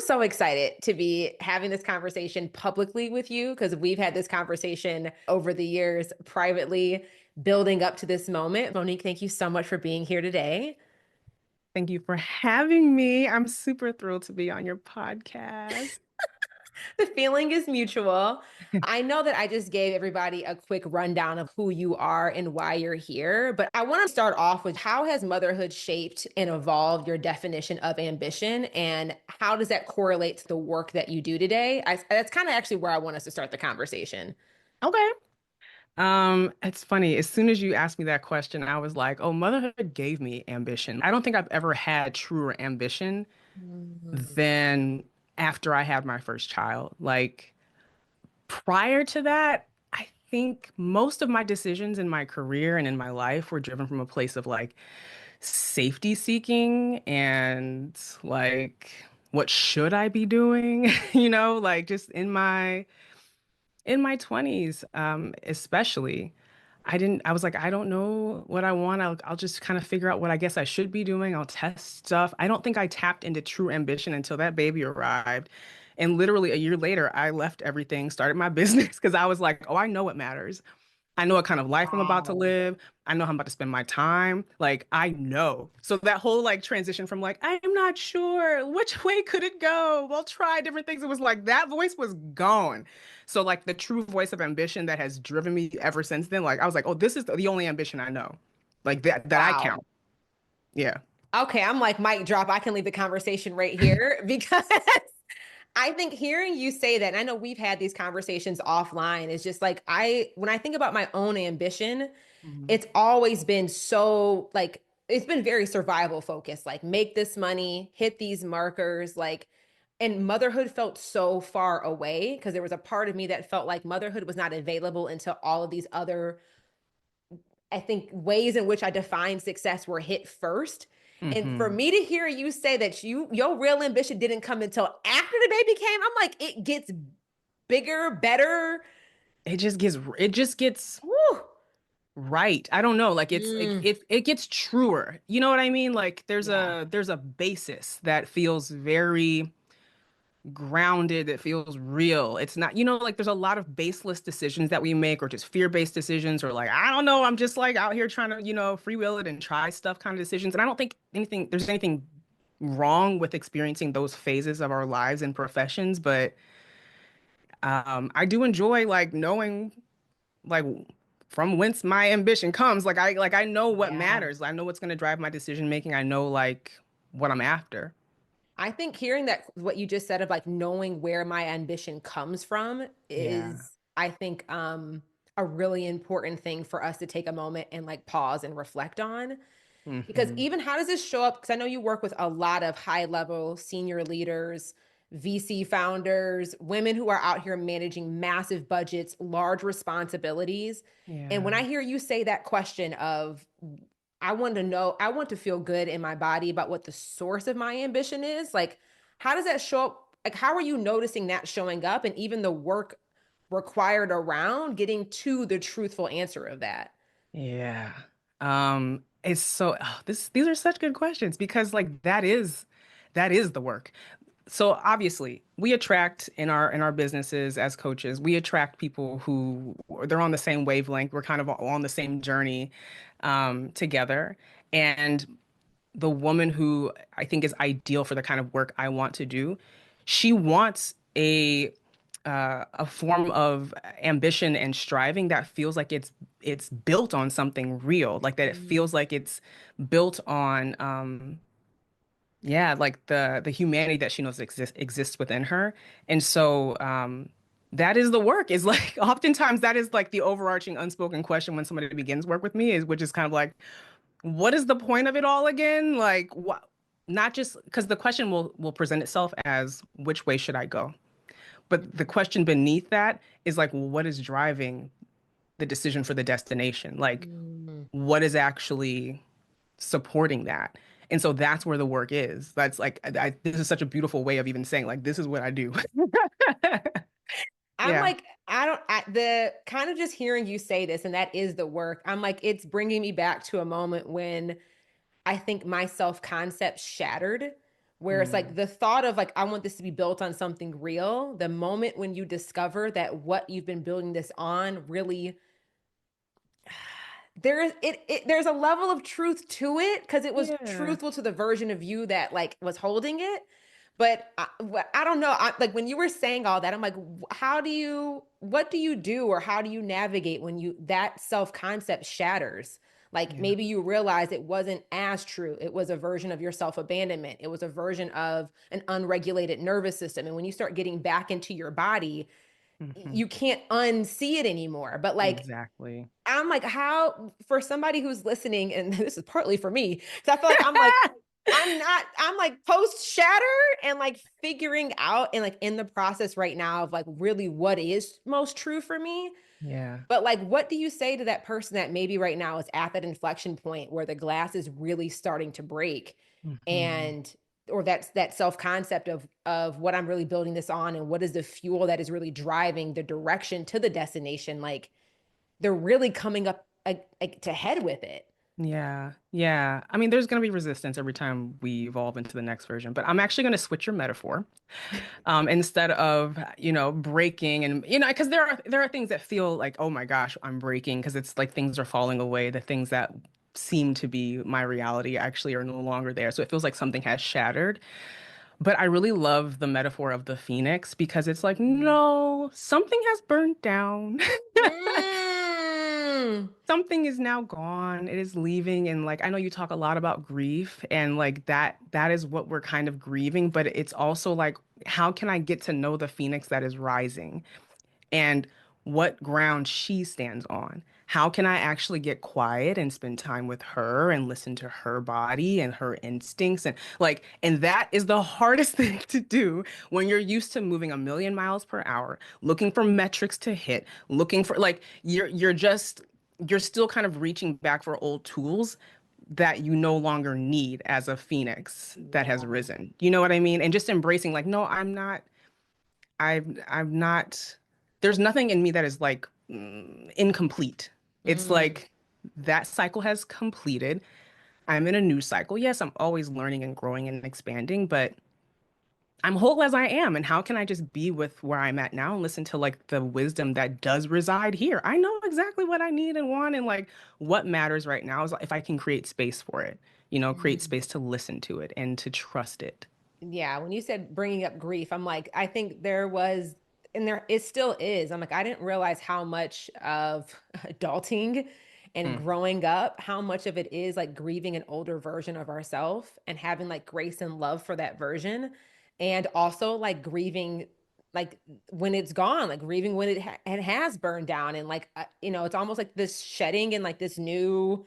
so excited to be having this conversation publicly with you because we've had this conversation over the years privately building up to this moment. Monique, thank you so much for being here today. Thank you for having me. I'm super thrilled to be on your podcast. The feeling is mutual. I know that I just gave everybody a quick rundown of who you are and why you're here, but I want to start off with how has motherhood shaped and evolved your definition of ambition, and how does that correlate to the work that you do today? That's kind of actually where I want us to start the conversation. Okay. It's funny. As soon as you asked me that question, I was like, oh, motherhood gave me ambition. I don't think I've ever had truer ambition Mm. than after I had my first child. Like prior to that, I think most of my decisions in my career and in my life were driven from a place of like safety seeking and like, what should I be doing? Like just in my 20s, especially, I was like, I don't know what I want. I'll just kind of figure out what I guess I should be doing. I'll test stuff. I don't think I tapped into true ambition until that baby arrived. And literally a year later, I left everything, started my business because I was like, oh, I know what matters. I know what kind of life I'm about to Wow. live. I know how I'm about to spend my time. Like, I know. So that whole like transition from like, I'm not sure which way could it go? We'll try different things. It was like that voice was gone. So like the true voice of ambition that has driven me ever since then, like I was like, oh, this is the only ambition I know. Like that I Wow. count. Yeah. Okay, I'm like, mic drop. I can leave the conversation right here because I think hearing you say that, and I know we've had these conversations offline, is just like when I think about my own ambition, Mhm. it's always been so like, it's been very survival focused, like make this money, hit these markers, like, and motherhood felt so far away because there was a part of me that felt like motherhood was not available until all of these other, I think, ways in which I define success were hit first. And for Hmm. me to hear you say that your real ambition didn't come until after the baby came, I'm like, it gets bigger, better. It just gets Woo. right. I don't know. Like it's like Mm, it gets truer. You know what I mean? Like there's yeah. a basis that feels very grounded, that feels real. It's not, like there's a lot of baseless decisions that we make or just fear-based decisions or like, I don't know, I'm just like out here trying to, free will it and try stuff kind of decisions. And I don't think there's anything wrong with experiencing those phases of our lives and professions, but I do enjoy like knowing like from whence my ambition comes. Like I know what Yeah. matters. I know what's going to drive my decision making. I know like what I'm after. I think hearing that, what you just said of like knowing where my ambition comes from Yeah. is, I think, a really important thing for us to take a moment and like pause and reflect on. Because Hmm. even how does this show up? Because I know you work with a lot of high level senior leaders, VC founders, women who are out here managing massive budgets, large responsibilities. And when Yeah. I hear you say that question of, I want to know, I want to feel good in my body about what the source of my ambition is, like, how does that show up? Like, how are you noticing that showing up and even the work required around getting to the truthful answer of that? Yeah. It's so these are such good questions because like that is the work. So obviously, we attract in our businesses as coaches, we attract people who they're on the same wavelength. We're kind of on the same journey together. And the woman who I think is ideal for the kind of work I want to do, she wants a form of ambition and striving that feels like it's built on something real, like that it feels like it's built on yeah, like the humanity that she knows exists within her. And so that is the work is like oftentimes that is like the overarching unspoken question when somebody begins work with me is which is kind of like what is the point of it all again? Like what, not just because the question will present itself as which way should I go? But the question beneath that is like, well, what is driving the decision for the destination? Like, Mm. what is actually supporting that? And so that's where the work is. That's like, this is such a beautiful way of even saying, like, this is what I do. I'm Yeah. like, I don't, the kind of just hearing you say this, and that is the work. I'm like, it's bringing me back to a moment when I think my self concept shattered, where it's like Mm. the thought of like, I want this to be built on something real. The moment when you discover that what you've been building this on really there's a level of truth to it because it was Yeah. truthful to the version of you that like was holding it. But I don't know. Like when you were saying all that, I'm like, how do you, what do you do, or how do you navigate when you that self concept shatters? Like Yeah. maybe you realize it wasn't as true. It was a version of your self abandonment. It was a version of an unregulated nervous system. And when you start getting back into your body, Hmm. you can't unsee it anymore. But like Exactly. I'm like, how for somebody who's listening, and this is partly for me, because I feel like I'm like post shatter and like figuring out and like in the process right now of like really what is most true for me. Yeah. But like, what do you say to that person that maybe right now is at that inflection point where the glass is really starting to break Hmm. and or that's that self-concept of what I'm really building this on and what is the fuel that is really driving the direction to the destination? Like they're really coming up to head with it. Yeah. Yeah. I mean, there's going to be resistance every time we evolve into the next version, but I'm actually going to switch your metaphor. Instead of, breaking and, because there are things that feel like, oh my gosh, I'm breaking because it's like things are falling away. The things that seem to be my reality actually are no longer there. So it feels like something has shattered. But I really love the metaphor of the phoenix because it's like, no, something has burnt down. Mm. Something is now gone. It is leaving. And like I know you talk a lot about grief and like that is what we're kind of grieving, but it's also like, how can I get to know the phoenix that is rising? And what ground she stands on. How can I actually get quiet and spend time with her and listen to her body and her instincts and like and that is the hardest thing to do when you're used to moving a million miles per hour, looking for metrics to hit, looking for like you're still kind of reaching back for old tools that you no longer need as a phoenix that has Yeah. risen. You know what I mean? And just embracing like, no, I'm not, there's nothing in me that is like incomplete. It's Mm. like that cycle has completed. I'm in a new cycle. Yes, I'm always learning and growing and expanding, but I'm whole as I am. And how can I just be with where I'm at now and listen to like the wisdom that does reside here? I know exactly what I need and want, and like what matters right now is if I can create space for it, create Mm. space to listen to it and to trust it. Yeah, when you said bringing up grief, I'm like, I think there was, and there it still is. I'm like, I didn't realize how much of adulting and Mm. growing up, how much of it is like grieving an older version of ourselves and having like grace and love for that version, and also like grieving like when it's gone, like grieving when it has burned down, and like it's almost like this shedding and like this new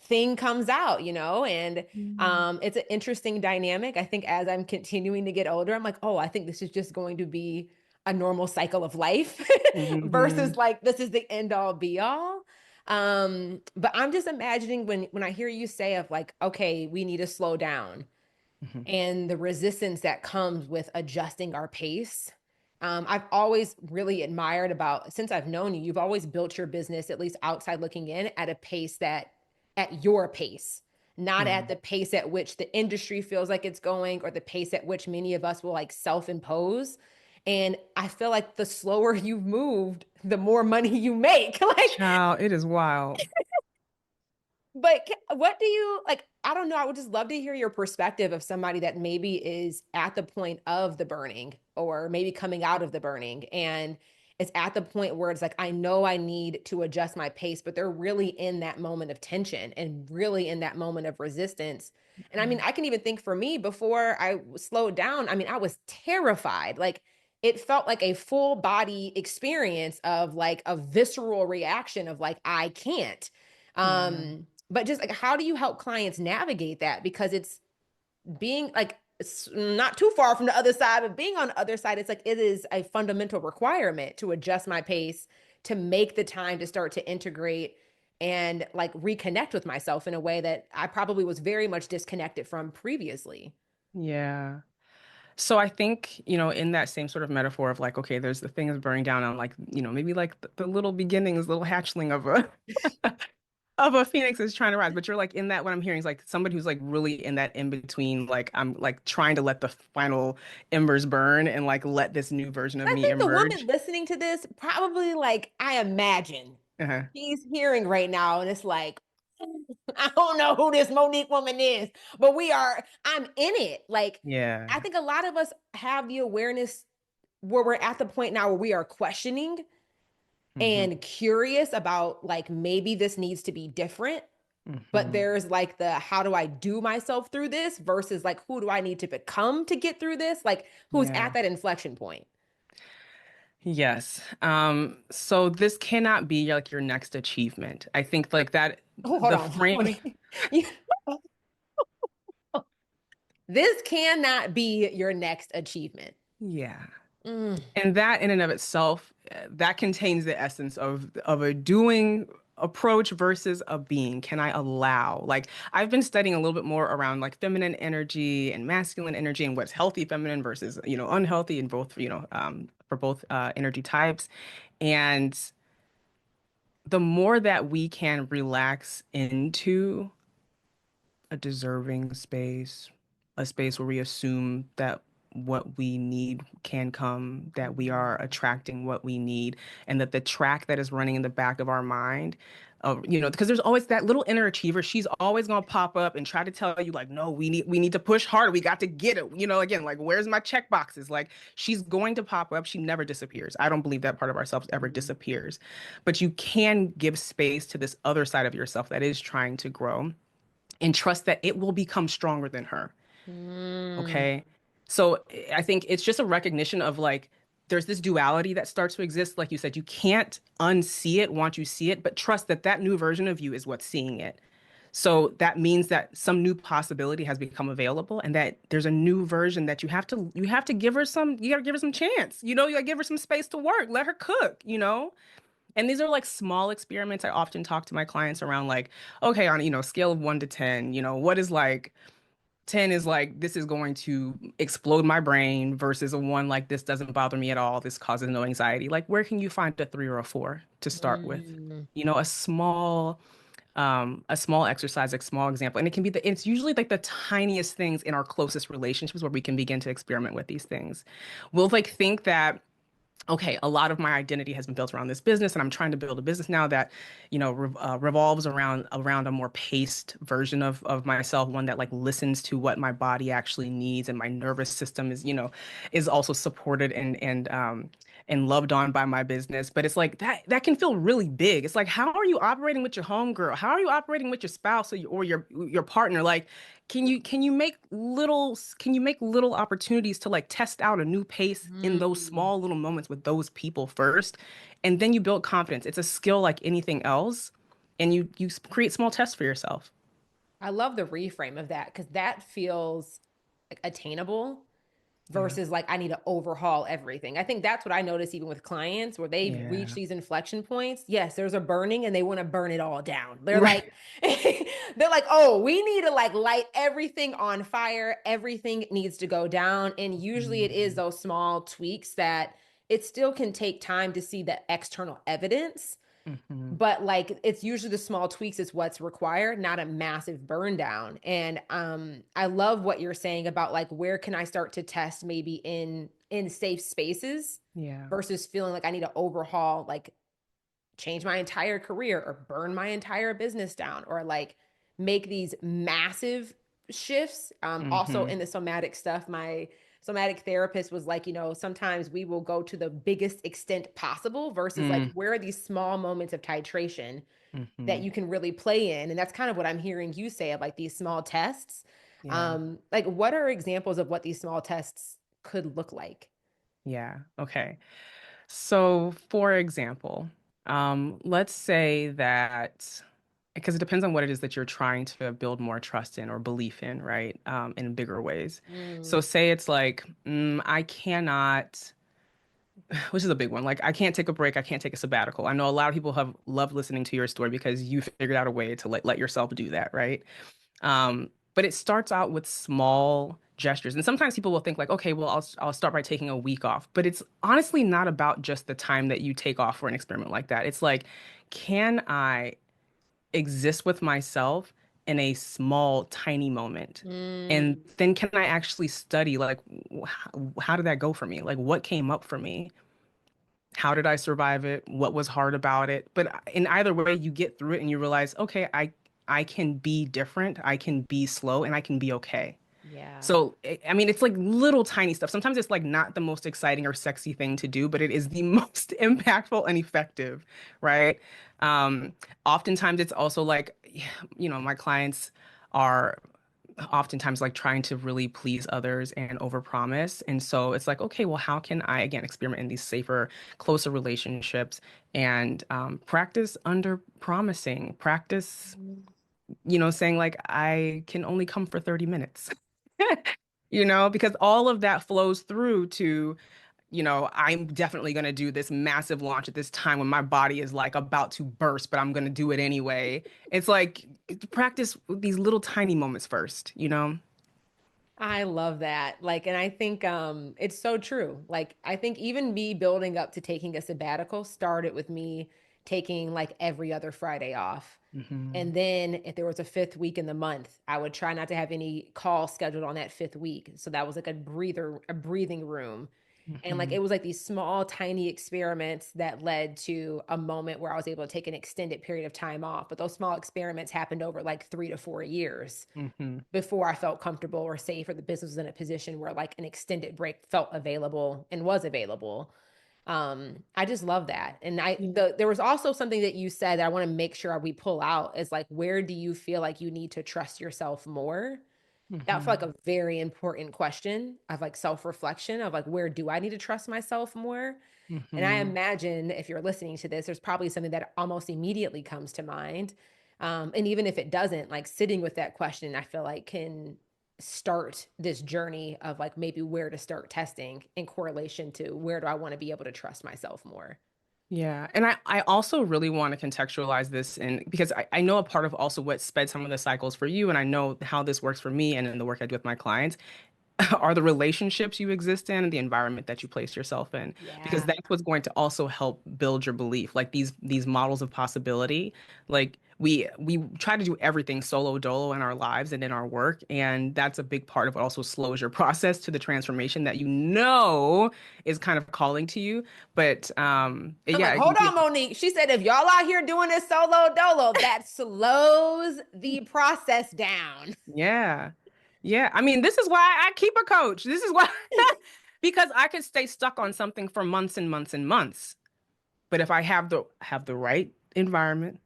thing comes out, and Mm. it's an interesting dynamic. I think as I'm continuing to get older, I'm like, oh, I think this is just going to be a normal cycle of life versus Hmm. like this is the end all be all. But I'm just imagining when I hear you say of like, okay, we need to slow down Hmm. and the resistance that comes with adjusting our pace. I've always really admired about since I've known you, you've always built your business, at least outside looking in, at a pace that at your pace, not at Hmm. the pace at which the industry feels like it's going or the pace at which many of us will like self impose. And I feel like the slower you've moved, the more money you make. Like, Child, it is wild. but what do you like? I don't know. I would just love to hear your perspective of somebody that maybe is at the point of the burning or maybe coming out of the burning and it's at the point where it's like, I know I need to adjust my pace, but they're really in that moment of tension and really in that moment of resistance. And I mean, I can even think for me before I slowed down, I mean, I was terrified. Like, it felt like a full body experience of like a visceral reaction of like, I can't. Yeah. But just like, how do you help clients navigate that? Because it's being like, it's not too far from the other side, but being on the other side, it's like, it is a fundamental requirement to adjust my pace, to make the time to start to integrate and like reconnect with myself in a way that I probably was very much disconnected from previously. Yeah. So I think, in that same sort of metaphor of like, okay, there's the thing is burning down on like, maybe like the little beginnings, little hatchling of a of a phoenix is trying to rise, but you're like in that, what I'm hearing is like somebody who's like really in that in between, like I'm like trying to let the final embers burn and like let this new version of I me think the emerge. woman listening to this probably like I imagine Uh-huh. she's hearing right now, and it's like, I don't know who this Monique woman is, but I'm in it. Like, I Yeah. think a lot of us have the awareness where we're at the point now where we are questioning Hmm. and curious about like maybe this needs to be different. But Hmm. there's like the how do I do myself through this versus like who do I need to become to get through this? Like who's Yeah. at that inflection point? Yes. So this cannot be like your next achievement. I think like that Oh, hold the on. Let frame. me. You- this cannot be your next achievement. Yeah. Mm, And that in and of itself, that contains the essence of a doing approach versus a being. Can I allow? Like I've been studying a little bit more around like feminine energy and masculine energy and what's healthy feminine versus, unhealthy in both, for both energy types. And the more that we can relax into a deserving space, a space where we assume that what we need can come, that we are mm, attracting what we need, and that the track that is running in the back of our mind, because there's always that little inner achiever. She's always gonna pop up and try to tell you, like, no, we need to push harder. We got to get it. Again, like, where's my check boxes? Like, she's going to pop up. She never disappears. I don't believe that part of ourselves ever mm, disappears. But you can give space to this other side of yourself that is trying to grow and trust that it will become stronger than her. mm, Okay. So I think it's just a recognition of like, there's this duality that starts to exist. Like you said, you can't unsee it once you see it, but trust that that new version of you is what's seeing it. So that means that some new possibility has become available and that there's a new version that you have to give her some, you gotta give her some chance. You gotta give her some space to work, let her cook. And these are like small experiments. I often talk to my clients around like, okay, on scale of 1 to 10, what is like 10 is like this is going to explode my brain versus a 1 like this doesn't bother me at all. This causes no anxiety. Like where can you find a 3 or a 4 to start with? mm. A small exercise, a small example. And it's usually like the tiniest things in our closest relationships where we can begin to experiment with these things. We'll like think that okay, a lot of my identity has been built around this business, and I'm trying to build a business now that, revolves around a more paced version of myself, one that like listens to what my body actually needs, and my nervous system is also supported and loved on by my business. But it's like that can feel really big. It's like, how are you operating with your homegirl? How are you operating with your spouse or your partner? Like, can you make little opportunities to like test out a new pace in those Mm. small little moments with those people first, and then you build confidence. It's a skill like anything else, and you create small tests for yourself. I love the reframe of that because that feels like attainable Yeah. versus like I need to overhaul everything. I think that's what I notice even with clients where they reach Yeah. these inflection points. Yes, there's a burning and they want to burn it all down. They're like Right. they're like, "Oh, we need to like light everything on fire. Everything needs to go down." And usually it is Mhm. those small tweaks that it still can take time to see the external evidence, Mhm. but like it's usually the small tweaks is what's required, not a massive burn down. And I love what you're saying about like where can I start to test maybe in safe spaces Yeah. versus feeling like I need to overhaul, like change my entire career or burn my entire business down or like make these massive shifts. Also Mhm. in the somatic stuff, my somatic therapist was like, sometimes we will go to the biggest extent possible versus like Mm. where are these small moments of titration that Mhm. you can really play in. And that's kind of what I'm hearing you say of like these small tests. Yeah. Like what are examples of what these small tests could look like? Yeah. Okay. So, for example, let's say that because it depends on what it is that you're trying to build more trust in or belief in, right? In bigger ways. So, Mm, say it's like, I cannot, which is a big one. Like, I can't take a break. I can't take a sabbatical. I know a lot of people have loved listening to your story because you figured out a way to let yourself do that, right? But it starts out with small gestures. And sometimes people will think like, okay, well, I'll start by taking a week off. But it's honestly not about just the time that you take off for an experiment like that. It's like, can I exist with myself in a small, tiny moment? And Mm, then can I actually study like how did that go for me? Like what came up for me? How did I survive it? What was hard about it? But in either way, you get through it and you realize, okay, I can be different, I can be slow, and I can be okay. yeah. So, I mean, it's like little tiny stuff. Sometimes it's like not the most exciting or sexy thing to do, but it is the most impactful and effective, right? Um, Oftentimes it's also like, my clients are oftentimes like trying to really please others and overpromise. And so it's like, okay, well, how can I again experiment in these safer, closer relationships and practice under promising, practice, saying like, I can only come for 30 minutes. Because all of that flows through to, I'm definitely going to do this massive launch at this time when my body is like about to burst, but I'm going to do it anyway. It's like practice these little tiny moments first. I love that. Like, and I think it's so true. Like, I think even me building up to taking a sabbatical started with me taking like every other Friday off. Hmm. And then if there was a fifth week in the month, I would try not to have any calls scheduled on that fifth week. So that was like a breathing room. And like Hmm. it was like these small, tiny experiments that led to a moment where I was able to take an extended period of time off. But those small experiments happened over like 3 to 4 years Hmm. before I felt comfortable or safe or the business was in a position where like an extended break felt available and was available. I just love that. And there was also something that you said that I want to make sure we pull out is like, where do you feel like you need to trust yourself more? That felt like Hmm. a very important question of like self-reflection of like, where do I need to trust myself more? And I Hmm. imagine if you're listening to this, there's probably something that almost immediately comes to mind. And even if it doesn't, like sitting with that question, I feel like can start this journey of like maybe where to start testing in correlation to where do I want to be able to trust myself more. Yeah. And I also really want to contextualize this in because I know a part of also what sped some of the cycles for you, and I know how this works for me and in the work I do with my clients are the relationships you exist in and the environment that you place yourself in because Yeah. that's what's going to also help build your belief like these models of possibility like we try to do everything solo dolo in our lives and in our work and that's a big part of what also slows your process to the transformation that is kind of calling to you but I'm yeah like, it hold can be on, Monique. She said, if y'all out here doing this solo dolo, that slows the process down. yeah. Yeah, I mean, this is why I keep a coach. This is why because I could stay stuck on something for months and months and months. But if I have the right environment,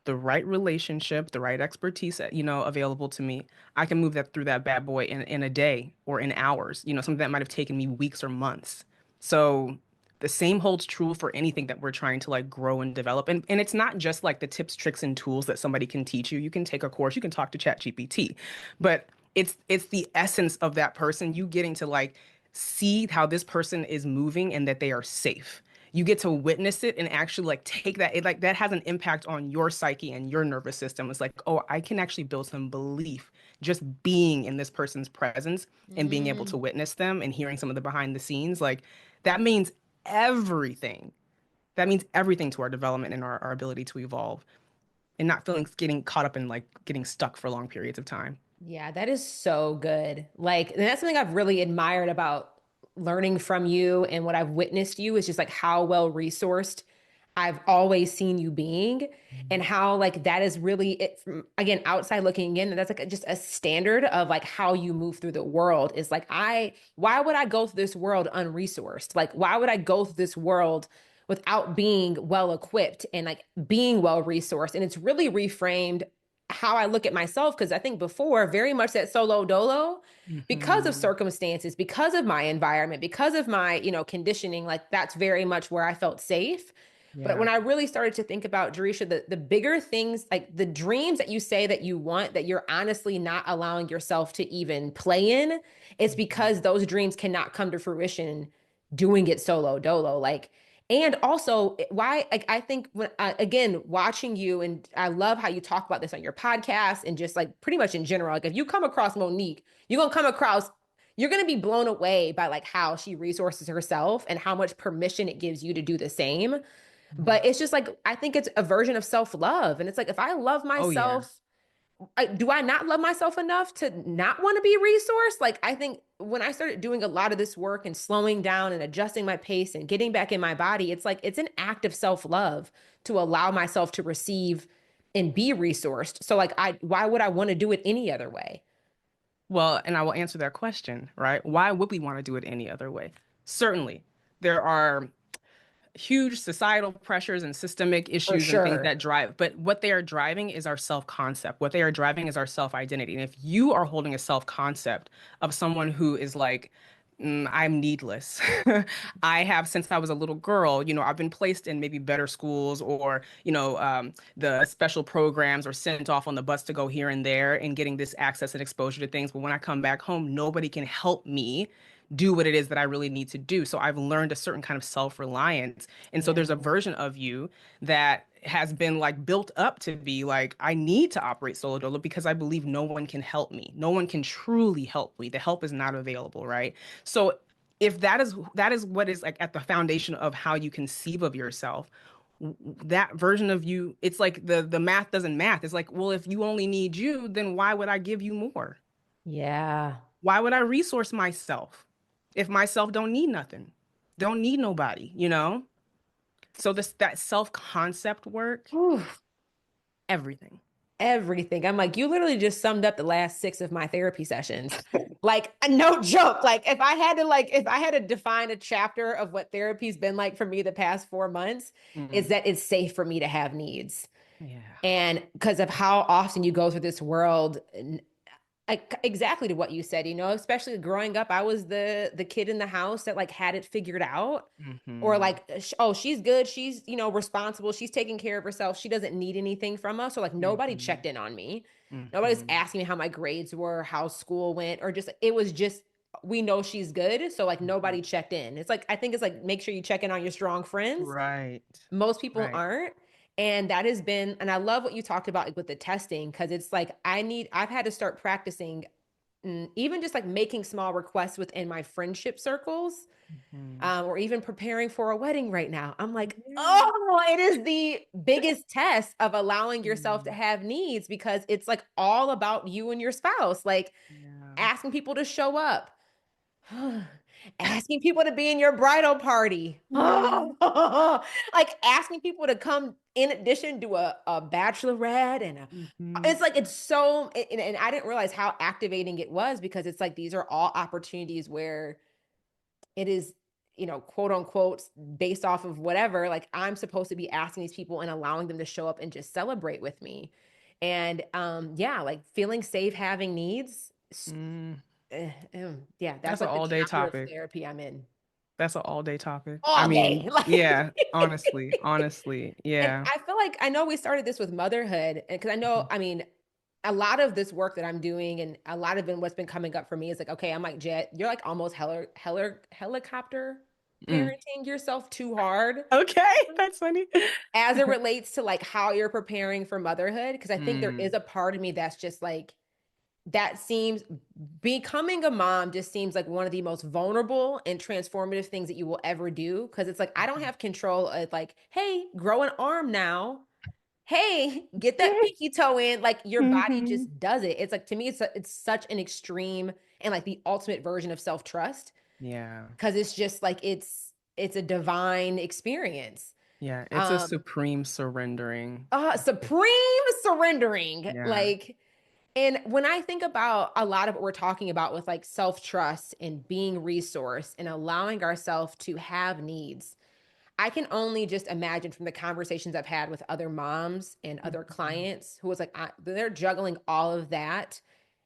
the right relationship, the right expertise, available to me, I can move that through that bad boy in a day or in hours, something that might have taken me weeks or months. So the same holds true for anything that we're trying to like grow and develop. And it's not just like the tips, tricks, and tools that somebody can teach you. You can take a course, you can talk to ChatGPT, but it's the essence of that person, you getting to like see how this person is moving and that they are safe. You get to witness it and actually like take that it like that has an impact on your psyche and your nervous system. It's like, oh, I can actually build some belief just being in this person's presence and being able to Mm. witness them and hearing some of the behind the scenes. Like that means everything. That means everything to our development and our ability to evolve and not feeling getting caught up in like getting stuck for long periods of time. Yeah, that is so good. Like, and that's something I've really admired about learning from you and what I've witnessed you is just like how well resourced I've always seen you being and how like that is really it from again outside looking in and that's like just a standard of like how you move through the world is like why would I go through this world unresourced? Like why would I go through this world without being well equipped and like being well resourced? And it's really reframed how I look at myself because I think before very much that solo dolo because of Hmm. circumstances, because of my environment, because of my, conditioning, like that's very much where I felt safe. But when Yeah. I really started to think about Jerisha, the bigger things, like the dreams that you say that you want, that you're honestly not allowing yourself to even play in, it's Mhm. because those dreams cannot come to fruition doing it solo dolo. Like, and also why, like, I think when, again, watching you, and I love how you talk about this on your podcast and just like pretty much in general, like if you come across Monique, you're going to be blown away by like how she resources herself and how much permission it gives you to do the same. Mhm. But it's just like, I think it's a version of self-love. And it's like, if I love Oh yeah. myself, do I not love myself enough to not want to be resourced? Like, I think when I started doing a lot of this work and slowing down and adjusting my pace and getting back in my body, it's like it's an act of self-love to allow myself to receive and be resourced. So like why would I want to do it any other way? Well, and I will answer that question, right? Why would we want to do it any other way? Certainly, there are huge societal pressures and systemic For issues and things sure. that drive, but what they are driving is our self-concept. What they are driving is our self-identity. And if you are holding a self-concept of someone who is like, I'm needless. I have since I was a little girl, I've been placed in maybe better schools or, the special programs or sent off on the bus to go here and there and getting this access and exposure to things. But when I come back home, nobody can help me do what it is that I really need to do. So I've learned a certain kind of self-reliance. And so Yeah. there's a version of you that has been like built up to be like, I need to operate solo dolo because I believe no one can help me. No one can truly help me. The help is not available, right? So if that is what is like at the foundation of how you conceive of yourself, that version of you, it's like the math doesn't math. It's like, well, if you only need you, then why would I give you more? Yeah. Why would I resource myself if myself don't need nothing? Don't need nobody? So this that self-concept work, Whew. everything. Everything. I'm like, you literally just summed up the last six of my therapy sessions. Like, no joke. Like, if I had to define a chapter of what therapy's been like for me the past 4 months, is Mm, that it's safe for me to have needs. yeah. And because of how often you go through this world, exactly to what you said, especially growing up, I was the kid in the house that like had it figured out. Or Hmm. like, oh, she's good, she's responsible, she's taking care of herself, she doesn't need anything from us. So like nobody checked Hmm. in on me, nobody's Hmm. asking me how my grades were, how school went, or just it was just, we know she's good, so like Hmm. nobody checked in. It's like, I think it's like, make sure you check in on your strong friends. Right. Most people Right. aren't. And that has been, and I love what you talked about, like, with the testing, because it's like I've had to start practicing, even just like making small requests within my friendship circles, Hmm. or even preparing for a wedding right now. I'm like, Yeah. oh, it is the biggest test of allowing yourself to Mm, have needs, because it's like all about you and your spouse, like yeah. asking people to show up, asking people to be in your bridal party, Yeah. like asking people to come in addition to a bachelorette Hmm. it's like, it's so, and I didn't realize how activating it was, because it's like these are all opportunities where it is, quote unquote, based off of whatever, like I'm supposed to be asking these people and allowing them to show up and just celebrate with me. And yeah, like feeling safe having needs. Mm. Yeah, that's That's an like the all-day chapter of topic. therapy I'm in. That's an all-day topic. I All day. mean, Like, yeah, honestly, and yeah. I feel like, I know we started this with motherhood, and because I know, Mhm. I mean, a lot of this work that I'm doing, and a lot of what's been coming up for me is like, okay, I'm like, Jet, you're like almost helicopter Mm. parenting yourself too hard Okay, that's funny. as it relates to like how you're preparing for motherhood. Because I think there is Mm. a part of me that's just like, that seems, becoming a mom just seems like one of the most vulnerable and transformative things that you will ever do. Because it's like, I don't have control of like, hey, grow an arm now. Hey, get that pinky toe in. Like, your body Mhm. just does it. It's like, to me, it's such an extreme and like the ultimate version of self trust, Yeah. because it's just like it's a divine experience. Yeah, it's a Um, supreme surrendering. Supreme surrendering, Yeah. like. And when I think about a lot of what we're talking about with like self trust and being resourced and allowing ourselves to have needs, I can only just imagine from the conversations I've had with other moms and other Mhm. clients who was like, they're juggling all of that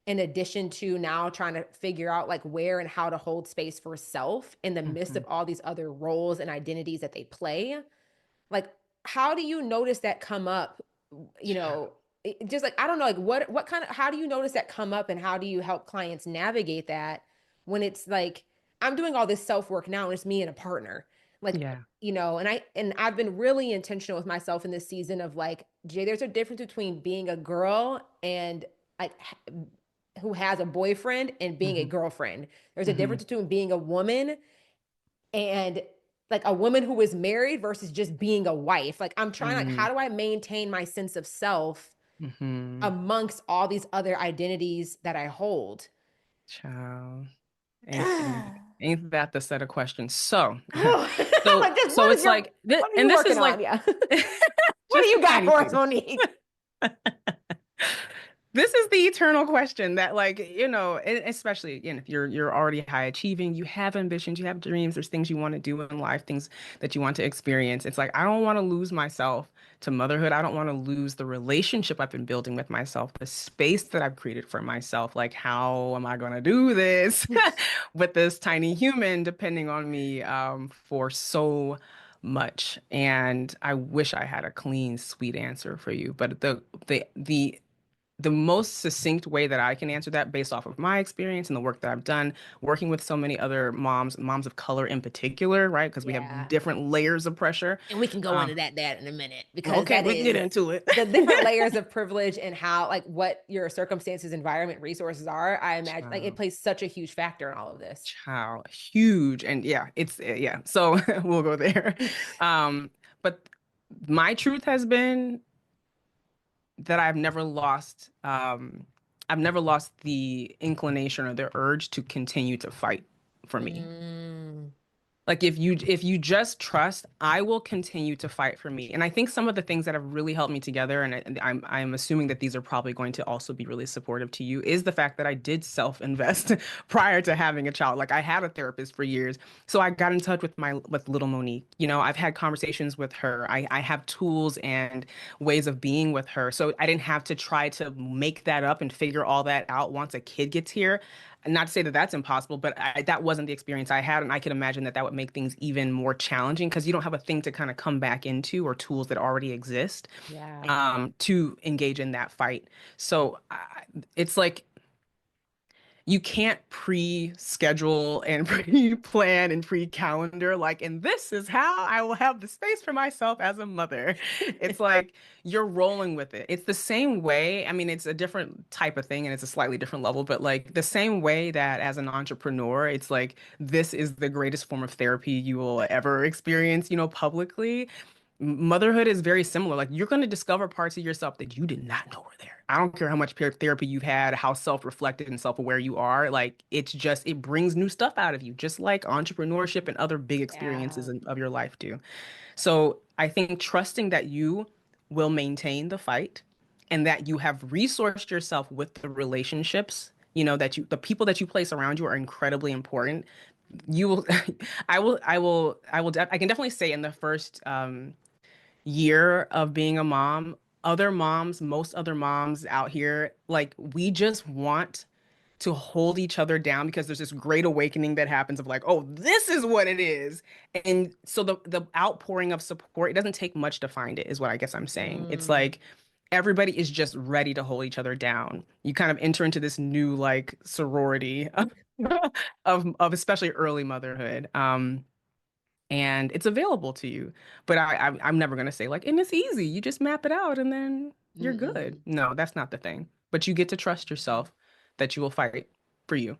in addition to now trying to figure out like where and how to hold space for self in the midst of Mhm. all these other roles and identities that they play. Like, how do you notice that come up, you know just like, I don't know, like what kind of, how do you notice that come up, and how do you help clients navigate that when it's like, I'm doing all this self work now and it's me and a partner, like, Yeah. and I've been really intentional with myself in this season of like, Jay, there's a difference between being a girl and like who has a boyfriend and being a Hmm. girlfriend. There's a Hmm. difference between being a woman and like a woman who is married versus just being a wife. Like I'm trying, like, Mm, how do I maintain my sense of self hmm. amongst all these other identities that I hold? Child. Ain't that the set of questions? So, Oh, like just so what is it's your like, th what are and you this is working on? like Yeah. What do just you got tiny for us, things. Monique? This is the eternal question that, like, especially again, if you're already high achieving, you have ambitions, you have dreams, there's things you want to do in life, things that you want to experience. It's like I don't want to lose myself to motherhood. I don't want to lose the relationship I've been building with myself, the space that I've created for myself. Like, how am I going to do this with this tiny human depending on me for so much? And I wish I had a clean, sweet answer for you, but the most succinct way that I can answer that based off of my experience and the work that I've done working with so many other moms of color in particular, right? Because we have Yeah. different layers of pressure. And we can go Um, into that in a minute because okay, that we can get is into it. the different layers of privilege and how like what your circumstances, environment, resources are. I imagine like it Child, plays such a huge factor in all of this. child, huge. And yeah, it's yeah. So we'll go there. Um, but my truth has been that I've never lost the inclination or the urge to continue to fight for me. Mm, Like if you just trust, I will continue to fight for me. And I think some of the things that have really helped me together, and I'm assuming that these are probably going to also be really supportive to you, is the fact that I did self-invest prior to having a child. Like I had a therapist for years, so I got in touch with little Monique. I've had conversations with her. I have tools and ways of being with her, so I didn't have to try to make that up and figure all that out once a kid gets here. Not to say that that's impossible, but that wasn't the experience I had. And I can imagine that that would make things even more challenging because you don't have a thing to kind of come back into or tools that already exist yeah. to engage in that fight. So it's like you can't pre-schedule and pre-plan and pre-calendar like, and this is how I will have the space for myself as a mother. It's like you're rolling with it. It's the same way. I mean, it's a different type of thing and it's a slightly different level, but like the same way that as an entrepreneur, it's like this is the greatest form of therapy you will ever experience, publicly. Motherhood is very similar. Like you're going to discover parts of yourself that you did not know were there. I don't care how much therapy you've had, how self-reflective and self-aware you are. Like it brings new stuff out of you, just like entrepreneurship and other big experiences Yeah. of your life do. So I think trusting that you will maintain the fight and that you have resourced yourself with the relationships, the people that you place around you are incredibly important. You will, I can definitely say in the first, year of being a mom, most other moms out here, like we just want to hold each other down because there's this great awakening that happens of like, oh, this is what it is. And so the outpouring of support, it doesn't take much to find it, is what I guess I'm saying. It's Mm. like everybody is just ready to hold each other down. You kind of enter into this new like sorority of especially early motherhood. And it's available to you. But I'm never gonna say like, and it's easy. You just map it out and then you're good. Mm-mm. No, that's not the thing. But you get to trust yourself that you will fight for you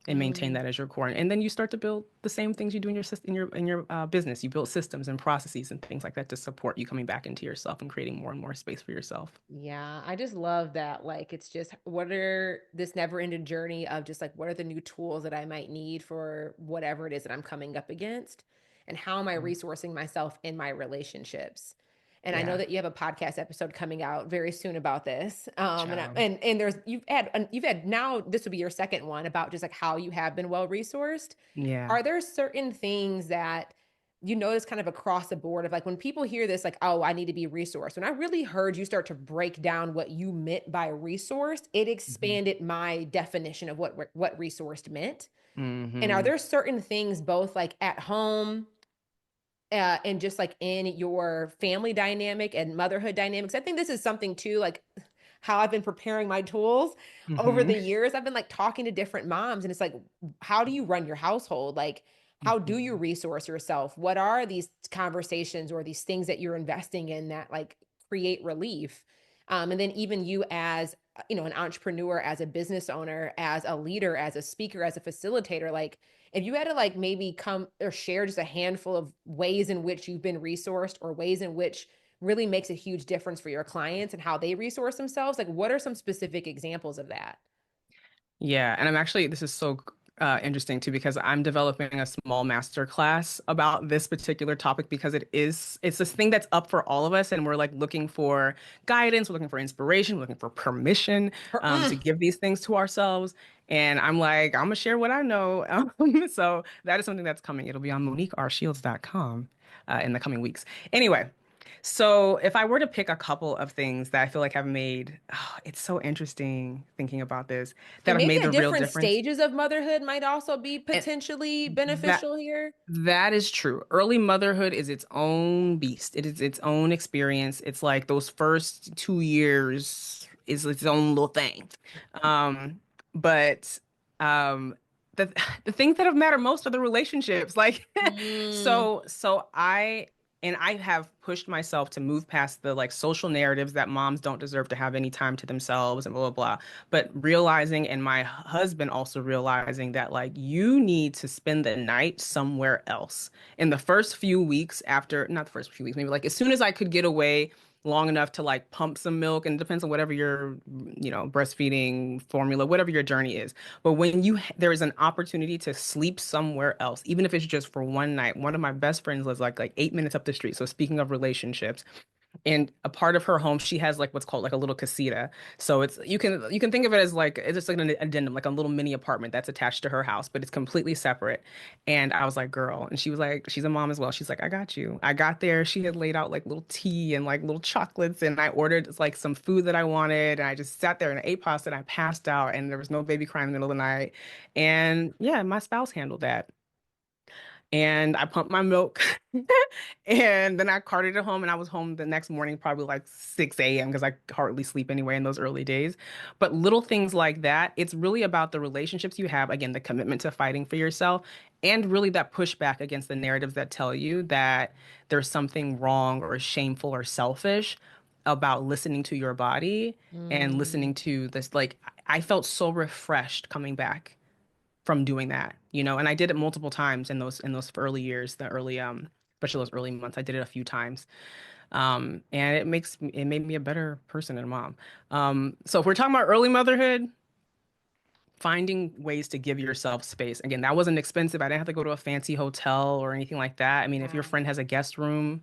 and maintain Mm. that as your core. And then you start to build the same things you do in your business. You build systems and processes and things like that to support you coming back into yourself and creating more and more space for yourself. Yeah, I just love that. Like, it's just what are this never ending journey of just like what are the new tools that I might need for whatever it is that I'm coming up against? And how am I Mm. resourcing myself in my relationships? And I know Yeah. that you have a podcast episode coming out very soon about this. Ciao. And there's you've had now this will be your second one about just like how you have been well resourced. Yeah. Are there certain things that you notice kind of across the board of like when people hear this, like, oh, I need to be resourced. When I really heard you start to break down what you meant by resourced, it Hmm. expanded my definition of what resourced meant. And are Hmm. there certain things both like at home and just like in your family dynamic and motherhood dynamics? I think this is something too, like how I've been preparing my tools over Hmm. the years. I've been like talking to different moms, and it's like, how do you run your household? Like, how do you Hmm. resource yourself? What are these conversations or these things that you're investing in that like create relief? And then even you as an entrepreneur, as a business owner, as a leader, as a speaker, as a facilitator, like if you had to like maybe come or share just a handful of ways in which you've been resourced or ways in which really makes a huge difference for your clients and how they resource themselves, like what are some specific examples of that? Yeah, and I'm actually this is so interesting too because I'm developing a small master class about this particular topic because it's this thing that's up for all of us, and we're like looking for guidance, we're looking for inspiration, we're looking for permission to Mm. give these things to ourselves. And I'm like, I'm gonna share what I know. So that is something that's coming. It'll be on MoniqueRShields.com in the coming weeks. Anyway. So, if I were to pick a couple of things that I feel like have made, oh, it's so interesting thinking about this, that And have maybe made at the real different difference. stages of motherhood might also be And potentially that beneficial here. that is true. Early motherhood is its own beast. It is its own experience. It's like those first 2 years is its own little thing. Um, but um, the the things that have mattered most are the relationships. Like, Mm, so I have pushed myself to move past the like social narratives that moms don't deserve to have any time to themselves and blah blah blah. But realizing, and my husband also realizing that like you need to spend the night somewhere else. In the first few weeks after, not the first few weeks, maybe like as soon as I could get away long enough to like pump some milk, and it depends on whatever your, breastfeeding formula, whatever your journey is. But when there is an opportunity to sleep somewhere else, even if it's just for one night. One of my best friends lives like 8 minutes up the street. So speaking of relationships, and a part of her home, she has like what's called like a little casita. So it's you can think of it as like it's just like an addendum, like a little mini apartment that's attached to her house, but it's completely separate. And I was like, girl, and she was like, she's a mom as well. She's like, I got you. I got there. She had laid out like little tea and like little chocolates, and I ordered like some food that I wanted, and I just sat there and ate pasta, and I passed out, and there was no baby crying in the middle of the night. And yeah, my spouse handled that. And I pumped my milk. And then I carted it home, and I was home the next morning, probably like 6 a.m. because I hardly sleep anyway in those early days. But little things like that, it's really about the relationships you have, again, the commitment to fighting for yourself, and really that pushback against the narratives that tell you that there's something wrong or shameful or selfish about listening to your body and mm. listening to this. Like, I felt so refreshed coming back from doing that, and I did it multiple times in those early years, the early especially those early months. I did it a few times. And it made me a better person and a mom. So if we're talking about early motherhood, finding ways to give yourself space. Again, that wasn't expensive. I didn't have to go to a fancy hotel or anything like that. I mean, if your Wow. friend has a guest room,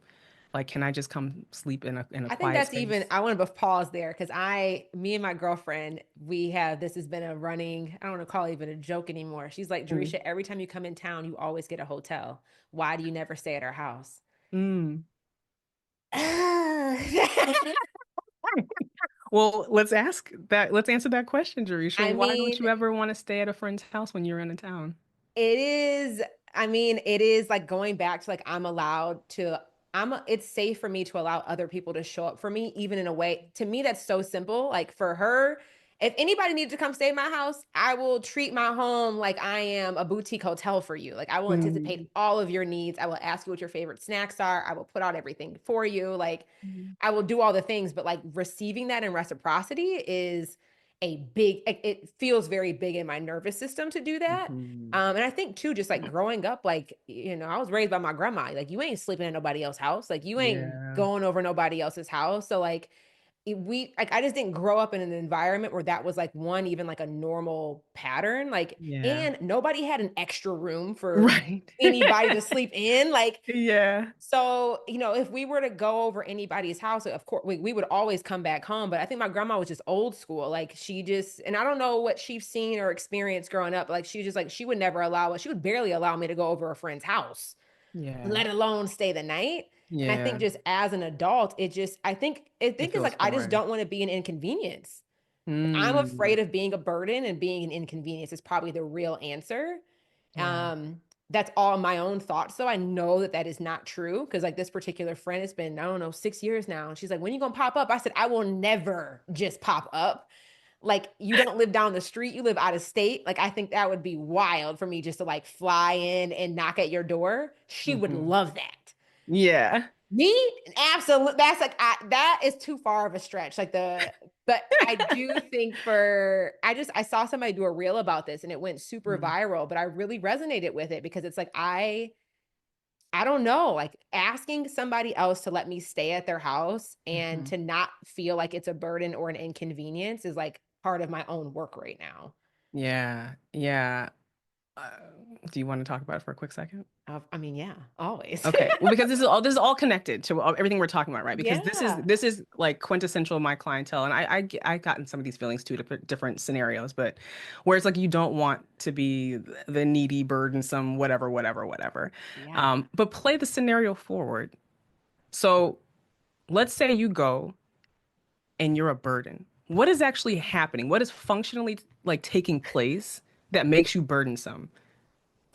like, can I just come sleep in a I think quiet that's even, space? I want to pause there because me and my girlfriend, this has been a running, I don't want to call it even a joke anymore. She's like, Mm. Jerisha, every time you come in town, you always get a hotel. Why do you never stay at our house? Mm. Well, let's answer that question, Jarisha. I Why don't mean, you ever want to stay at a friend's house when you're in a town? it is, it is like going back to like it's safe for me to allow other people to show up for me, even in a way. To me, that's so simple. Like for her, if anybody needs to come stay at my house, I will treat my home like I am a boutique hotel for you. Like I will Mm. anticipate all of your needs. I will ask you what your favorite snacks are. I will put out everything for you. Like Mhm. I will do all the things, but like receiving that in reciprocity is it feels very big in my nervous system to do that. Mhm. And I think too, just like growing up, like, I was raised by my grandma. Like, you ain't sleeping at nobody else's house. Like, you ain't Yeah. going over nobody else's house. So, like, I just didn't grow up in an environment where that was like even like a normal pattern. Like, Yeah. and nobody had an extra room for Right. anybody to sleep in. Like, Yeah. so, if we were to go over anybody's house, of course, we would always come back home. But I think my grandma was just old school. Like, and I don't know what she's seen or experienced growing up. Like, she just like, she would never allow us, she would barely allow me to go over a friend's house, Yeah. let alone stay the night. And I think Yeah. just as an adult, I It think it's feels like, I just foreign. don't want to be an inconvenience. I'm Mm. afraid of being a burden, and being an inconvenience is probably the real answer. Yeah. That's all my own thoughts. So I know that that is not true because like this particular friend, it's been, I don't know, 6 years now. And she's like, when you gonna pop up? I said, I will never just pop up. Like, you don't live down the street, you live out of state. Like, I think that would be wild for me just to like fly in and knock at your door. She would Hmm. love that. Yeah. Me, absolutely. That's like that is too far of a stretch. But I do think I saw somebody do a reel about this and it went super Mm, viral, but I really resonated with it because it's like I don't know, like asking somebody else to let me stay at their house and mhm. to not feel like it's a burden or an inconvenience is like part of my own work right now. Yeah, yeah. Uh, do you want to talk about it for a quick second? I mean, yeah, always. Okay. Well, because this is all connected to everything we're talking about, right? Because this is Yeah. this is like quintessential my clientele, and I gotten some of these feelings too, different scenarios, but where it's like you don't want to be the needy, burdensome, whatever, whatever, whatever. Yeah. But play the scenario forward. So let's say you go and you're a burden. What is actually happening? What is functionally like taking place that makes you burdensome?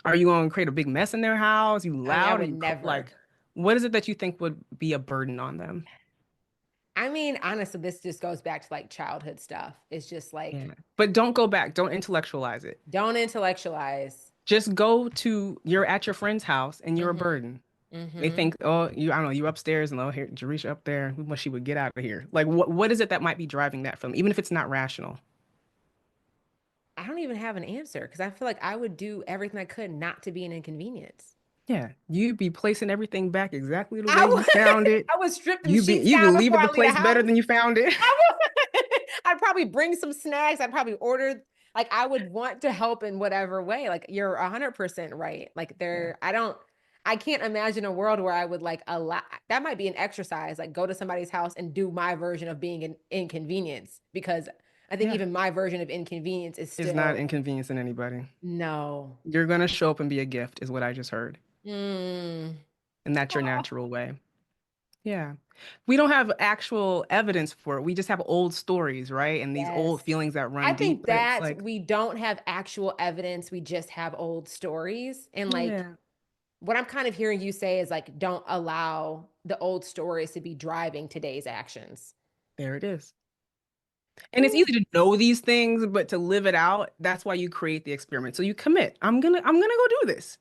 Are you going to create a big mess in their house? You I mean, I loud? Are would you never. like, what is it that you think would be a burden on them? I mean, honestly, this just goes back to like childhood stuff. It's just like, Yeah. But don't go back. Don't intellectualize it. don't intellectualize. Just go to, you're at your friend's house and you're a Mm-hmm. burden. They Mm-hmm. think, oh, I don't know, you upstairs and oh, here, Jarisha up there. We wish she would get out of here. Like, what is it that might be driving that from, even if it's not rational? I don't even have an answer because I feel like I would do everything I could not to be an inconvenience. Yeah, you'd be placing everything back exactly the way I you would, found it. I would strip them You be sheets you down would leave before it the I leave the place better house. than you found it. I'd probably bring some snacks. I'd probably order, like, I would want to help in whatever way. Like, you're 100% right. Like, Yeah. I can't imagine a world where I would like allow that might be an exercise, like go to somebody's house and do my version of being an inconvenience because I think Yeah. even my version of inconvenience is It's not still inconveniencing anybody. no. You're gonna show up and be a gift, is what I just heard. Mm. And that's your Oh, natural way. Yeah. We don't have actual evidence for it. We just have old stories, right? And these old yes. feelings that I run deep. think But it's that like, we don't have actual evidence. We just have old stories. And like yeah, what I'm kind of hearing you say is like, don't allow the old stories to be driving today's actions. there it is. And it's Whew. easy to know these things, but to live it out, that's why you create the experiment. So you commit. I'm gonna go do this.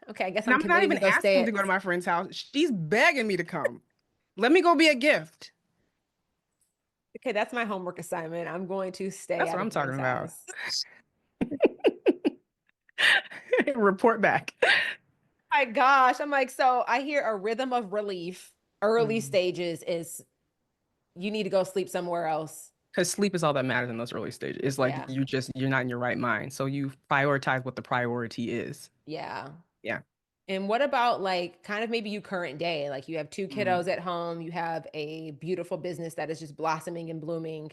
Okay, I guess And I'm I'm not committing to even go stay asking to at. go to my friend's house. She's begging me to come. Let me go be a gift. Okay, that's my homework assignment. I'm going to stay That's at what a I'm talking friend's about. house. Report back. My gosh, I'm like, so I hear a rhythm of relief. Early Mhm. stages is you need to go sleep somewhere else. Because sleep is all that matters in those early stages. It's like Yeah. you're not in your right mind. So you prioritize what the priority is. Yeah. Yeah. And what about like kind of maybe you current day? Like you have two kiddos Mm. at home, you have a beautiful business that is just blossoming and blooming.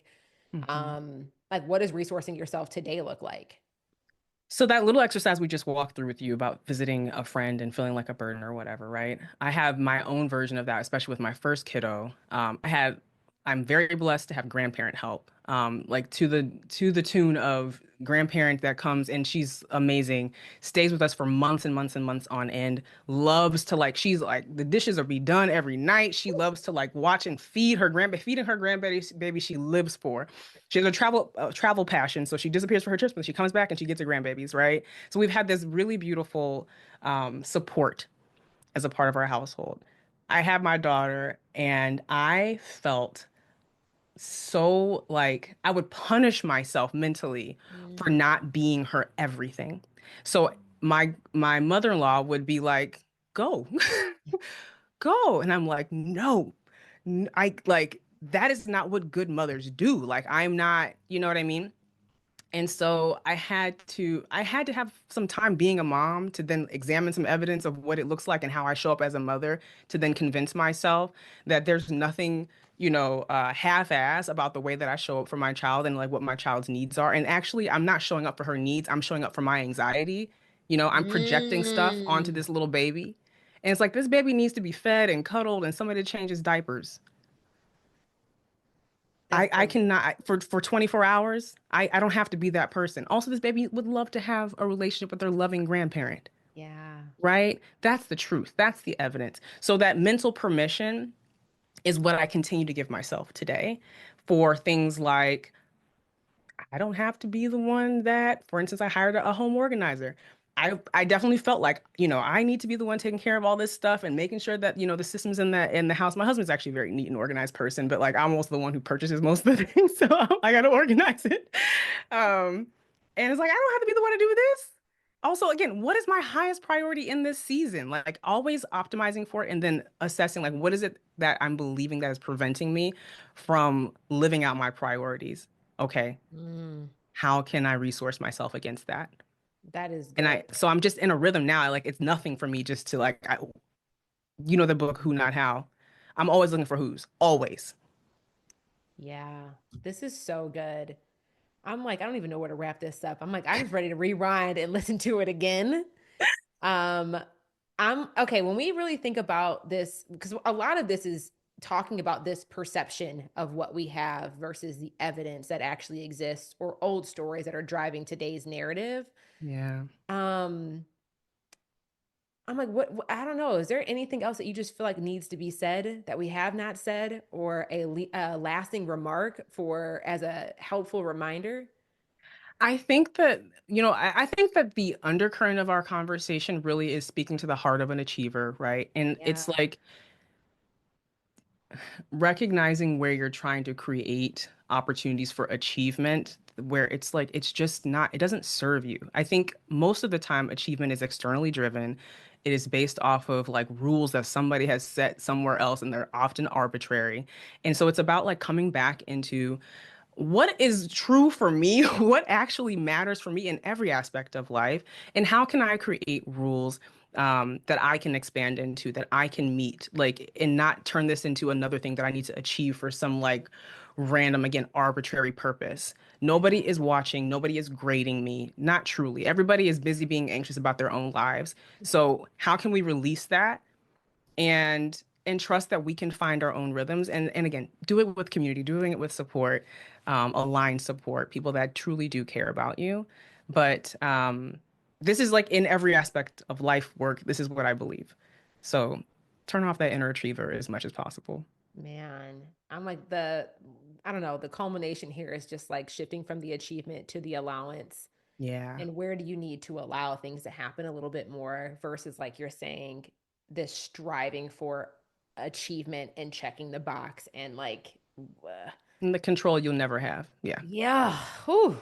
Mhm. Like what does resourcing yourself today look like? So that little exercise we just walked through with you about visiting a friend and feeling like a burden or whatever, right? I have my own version of that, especially with my first kiddo. I'm very blessed to have grandparent help, like to the tune of grandparent that comes and she's amazing, stays with us for months and months and months on end. Loves to like, she's like the dishes are be done every night. She loves to like watch and feed her grandbaby, feeding her grandbaby baby she lives for. She has a travel passion, so she disappears for her trips, but she comes back and she gets her grandbabies, right? So we've had this really beautiful support as a part of our household. I have my daughter, and I felt so like I would punish myself mentally for Mm. not being her everything. So my mother-in-law would be like, "Go, go," and I'm like, "No, I like." That is not what good mothers do. Like I'm not, you know what I mean? And so I had to have some time being a mom to then examine some evidence of what it looks like and how I show up as a mother to then convince myself that there's nothing, half-ass about the way that I show up for my child and like what my child's needs are. And actually, I'm not showing up for her needs. I'm showing up for my anxiety. I'm projecting stuff onto Mm. this little baby. And it's like this baby needs to be fed and cuddled and somebody to change his diapers. That's I the cannot for 24 hours. I don't have to be that person. Also, this baby would love to have a relationship with their loving grandparent, yeah. right? That's the truth. That's the evidence. So that mental permission is what I continue to give myself today for things like I don't have to be the one that, for instance, I hired a home organizer. I definitely felt like, I need to be the one taking care of all this stuff and making sure that, the systems in the house. My husband's actually a very neat and organized person, but like I'm also the one who purchases most of the things, so I got to organize it. Um, and it's like I don't have to be the one to do this. Also, again, what is my highest priority in this season? Like always optimizing for it and then assessing like what is it that I'm believing that is preventing me from living out my priorities? Okay, Mm, how can I resource myself against that? that is And good. so I'm just in a rhythm now. Like it's nothing for me just to like, the book Who Not How. I'm always looking for who's, always. Yeah, this is so good. I'm like, I don't even know where to wrap this up. I'm like, I'm just ready to rewind and listen to it again. Um, I'm okay. When we really think about this, because a lot of this is talking about this perception of what we have versus the evidence that actually exists or old stories that are driving today's narrative. Yeah. Um, I'm like, I don't know. Is there anything else that you just feel like needs to be said that we have not said, or a lasting remark for as a helpful reminder? I think that, I think that the undercurrent of our conversation really is speaking to the heart of an achiever, right? And Yeah. it's like recognizing where you're trying to create opportunities for achievement, where it's like, it's just not, it doesn't serve you. I think most of the time, achievement is externally driven. It is based off of like rules that somebody has set somewhere else, and they're often arbitrary. And so it's about like coming back into what is true for me, what actually matters for me in every aspect of life, and how can I create rules that I can expand into, that I can meet, like, and not turn this into another thing that I need to achieve for some like random, again, arbitrary purpose. Nobody is watching, nobody is grading me, not truly. Everybody is busy being anxious about their own lives. So, how can we release that? And trust that we can find our own rhythms and again do it with community, doing it with support, aligned support, people that truly do care about you. But this is like in every aspect of life, work, this is what I believe. So turn off that inner achiever as much as possible. Man, I'm like I don't know, the culmination here is just like shifting from the achievement to the allowance. Yeah. And where do you need to allow things to happen a little bit more versus like you're saying, this striving for achievement and checking the box and like, And the control you'll never have. Yeah. yeah, whew.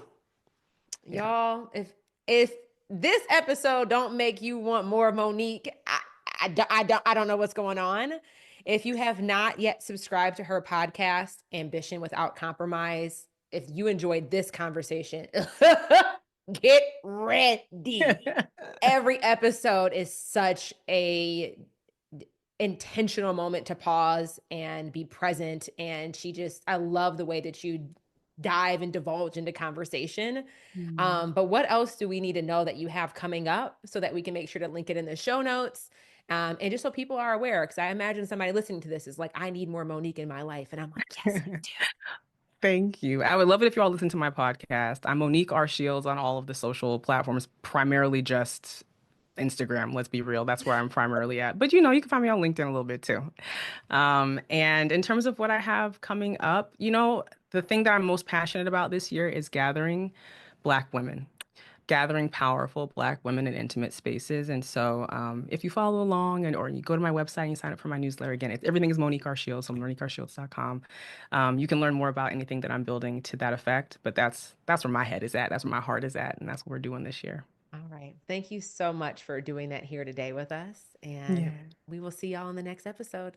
Yeah. Y'all, if this episode don't make you want more Monique, I don't know what's going on. If you have not yet subscribed to her podcast, Ambition Without Compromise, if you enjoyed this conversation, get ready. Every episode is such a intentional moment to pause and be present. And I love the way that you dive and divulge into conversation. Mm. But what else do we need to know that you have coming up so that we can make sure to link it in the show notes? And just so people are aware, because I imagine somebody listening to this is like, I need more Monique in my life. And I'm like, yes, me too. Thank you. I would love it if you all listen to my podcast. I'm Monique R. Shields on all of the social platforms, primarily just Instagram. Let's be real. That's where I'm primarily at. But you can find me on LinkedIn a little bit too. And in terms of what I have coming up, the thing that I'm most passionate about this year is gathering Black women, gathering powerful Black women in intimate spaces. And so if you follow along or you go to my website and you sign up for my newsletter, again, everything is Monique R. Shields, so moniquershields.com. You can learn more about anything that I'm building to that effect. But that's where my head is at. That's where my heart is at. And that's what we're doing this year. All right. Thank you so much for doing that here today with us. And Yeah. we will see y'all in the next episode.